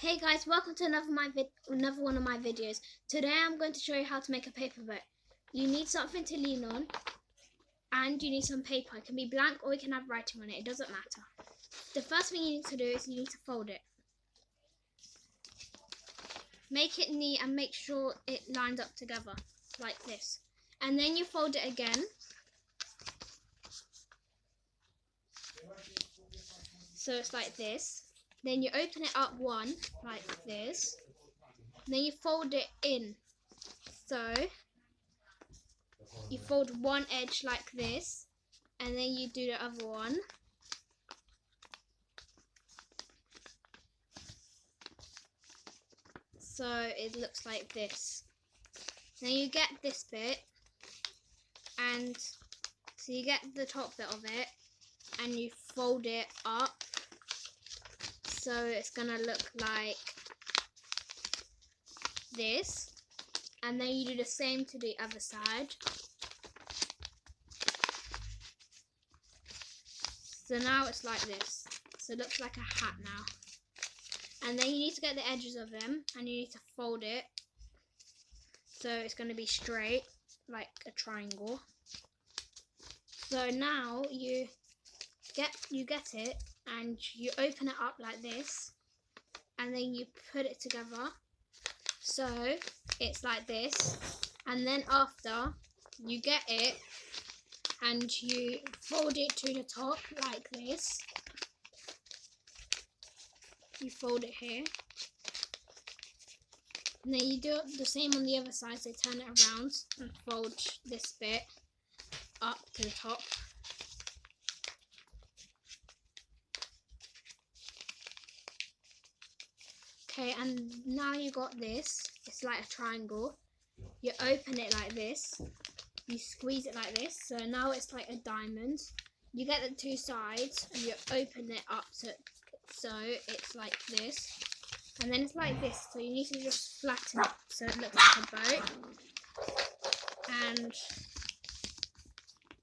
Hey guys, welcome to another one of my videos. Today I'm going to show you how to make a paper boat. You need something to lean on and you need some paper. It can be blank or you can have writing on it, it doesn't matter. The first thing you need to do is you need to fold it. Make it neat and make sure it lines up together like this. And then you fold it again. So it's like this. Then you open it up one, like this. And then you fold it in. So you fold one edge like this, and then you do the other one. So it looks like this. Then you get this bit, and so you get the top bit of it, and you fold it up. So it's gonna look like this, and then you do the same to the other side. So now it's like this. So it looks like a hat now. And then you need to get the edges of them and you need to fold it so it's going to be straight like a triangle. So now you get it and you open it up like this, and then you put it together so it's like this. And then after you get it and you fold it to the top like this. You fold it here, and then you do the same on the other side, so turn it around and fold this bit up to the top. Okay, and now you got this, it's like a triangle. You open it like this, you squeeze it like this, so now it's like a diamond. You get the two sides and you open it up so it's like this, and then it's like this, so you need to just flatten it so it looks like a boat. And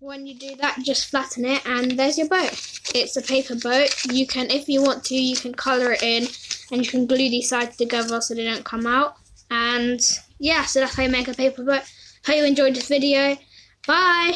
when you do that, just flatten it and there's your boat. It's a paper boat. You can, if you want to, you can colour it in and you can glue these sides together so they don't come out. And yeah, so that's how you make a paper boat. Hope you enjoyed this video. Bye!